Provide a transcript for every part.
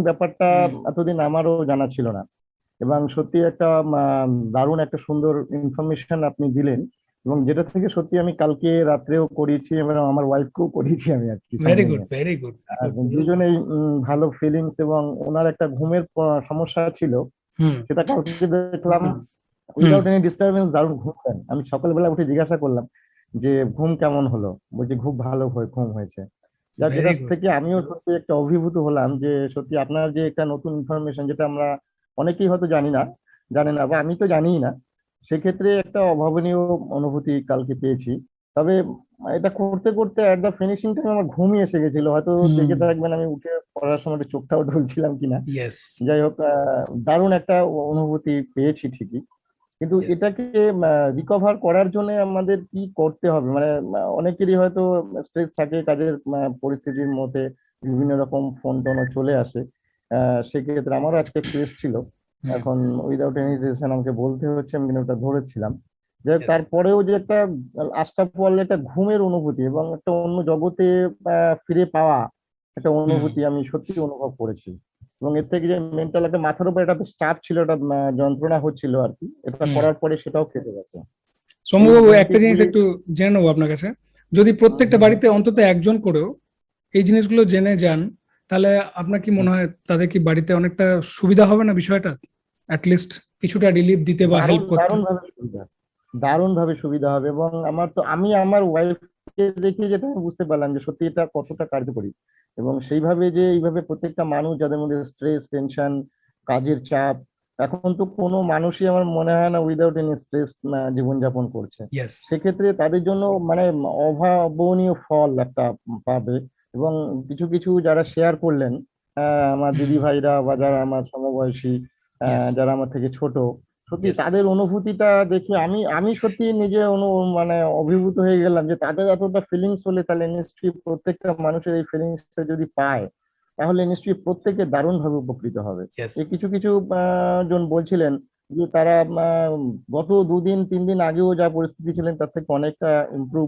ব্যাপারটা এতদিন আমারও জানা ছিল না। এবং সত্যি একটা দারুণ একটা সুন্দর ইনফরমেশন আপনি দিলেন, এবং যেটা থেকে সত্যি আমি কালকে রাত্রেও করিয়েছি এবং আমার ওয়াইফকেও করিয়েছি আমি আর কি ভেরি সঙ্গে গুড, নিয়ে। Very good. দুজনেই ভালো ফিলিংস, এবং ওনার একটা ঘুমের সমস্যা ছিল, হুম। সেটা কালকে দেখলাম হুম। উইদাউট এনি ডিস্টারবেন্স দারুণ ঘুম দেন। আমি সকালবেলা উঠে জিজ্ঞাসা করলাম যে ঘুম কেমন হলো, বলছি খুব ভালো ঘুম হয়েছে। যাক, ভেরি এটা গুড। থেকে আমিও সত্যি একটা অভিভূত হলাম যে সত্যি আপনার যে একটা নতুন ইনফরমেশন, যেটা আমরা অনেকেই হয়তো জানে না বা আমি তো জানিই না, সেক্ষেত্রে একটা অভাবনীয় অনুভূতি কালকে পেয়েছি। তবে এটা করতে করতে এট দ্য ফিনিশিং টাইম আমার ঘুমই এসে গেছিল, হয়তো হুম। দেখে থাকবেন আমি উঠে পড়ার সময় একটু চোখটাও ঢুলছিলাম কিনা। ইয়েস। যাই হোক, দারুণ একটা অনুভূতি পেয়েছি ঠিকই, কিন্তু ইয়েস। এটাকে রিকভার করার জন্য আমাদের কি করতে হবে? মানে অনেকেরই হয়তো স্ট্রেস থাকে, কাজের পরিস্থিতির মধ্যে বিভিন্ন রকম ফোন টোনও চলে আসে। সেক্ষেত্রে আমারও আজকে একটু ছিল, হুম। এখন উইদাউট এনি রিজন আমাকে বলতে হচ্ছে, আমি কিন্তু ওটা ধরেছিলাম। যে ইয়েস। তারপরেও যে একটা আস্থা পারলে একটা ঘুমের অনুভূতি এবং একটা অন্য জগতে ফিরে পাওয়া একটা হুম। অনুভূতি আমি সত্যি অনুভব করেছি। এবং এর থেকে যে মেন্টাল একটা মাথার উপর একটা চাপ ছিল, একটা যন্ত্রণা হচ্ছিল আর কি, এটা হুম। করার পরে সেটাও কেটে গেছে। এই সম্ভবত ঘুমকে একটা জিনিস ঘুরিয়ে। একটু জেনে নেবো আপনার কাছে। যদি হুম, প্রত্যেকটা হুম, বাড়িতে অন্তত একজন করেও এই জিনিসগুলো জেনে যান, তাহলে আপনার কি হুম। মনে হয় তাদের কি বাড়িতে অনেকটা সুবিধা হবে না বিষয়টা? অ্যাটলিস্ট কিছুটা রিলিফ দিতে বা দারুণ হেল্প করতে। দারুণ ভাবে সুবিধা, দারুণ ভাবে সুবিধা হবে। এবং আমি আমার ওয়াইফকে দেখে যেটা আমি বুঝতে পারলাম যে সত্যি এটা কতটা কার্যকরী। এবং সেইভাবে যে এইভাবে প্রত্যেকটা মানুষ যাদের মধ্যে স্ট্রেস, টেনশন, কাজের চাপ, এখন তো কোনো মানুষই আমার মনে হয় না উইদাউট এনি স্ট্রেস জীবনযাপন করছে। ইয়েস। সেক্ষেত্রে তাদের জন্য মানে অভাবনীয় ফল একটা পাবে। এবং কিছু কিছু যারা শেয়ার করলেন, আমার দিদি হুম। ভাইরা বা যারা আমার সমবয়সী, ইয়েস। যারা আমার থেকে ছোট, সত্যি ইয়েস। তাদের অনুভূতিটা দেখে আমি আমি সত্যি নিজে মানে অভিভূত হয়ে গেলাম যে তাদের এতটা ফিলিংস হলে তাহলে নিশ্চয়ই প্রত্যেকটা মানুষের এই ফিলিংসটা যদি পায়, তাহলে নিশ্চয়ই প্রত্যেকে দারুণ ভাবে উপকৃত হবে। ইয়েস। এই কিছু কিছু জন বলছিলেন যে তারা গত 2 দিন 3 দিন আগেও যা পরিস্থিতি ছিলেন তার থেকে অনেকটা ইমপ্রুভ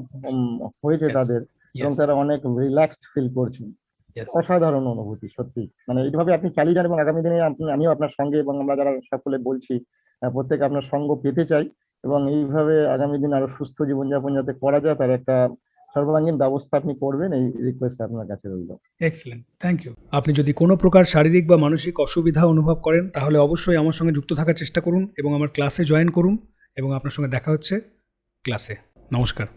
হয়েছে ইয়েস। তাদের, এবং ইয়েস। তারা অনেক রিল্যাক্সড ফিল করছেন। ইয়েস। অসাধারণ অনুভূতি সত্যি, মানে এইভাবে আপনি চালিয়ে যান এবং আগামী দিনে আমিও আপনার সঙ্গে, এবং আমরা যারা সকলে বলছি প্রত্যেকে আপনার সঙ্গ পেতে চাই, এবং এইভাবে আগামী দিন আরো সুস্থ জীবনযাপন যাতে করা যায় তার একটা সর্বাঙ্গীন ব্যবস্থা আপনি করবেন, এই রিকোয়েস্ট আপনার কাছে রইল। Excellent, thank you. আপনি যদি কোনো প্রকার শারীরিক বা মানসিক অসুবিধা অনুভব করেন, তাহলে অবশ্যই আমার সঙ্গে যুক্ত থাকার চেষ্টা করুন এবং আমার ক্লাসে জয়েন করুন, এবং আপনার সঙ্গে দেখা হচ্ছে ক্লাসে। নমস্কার।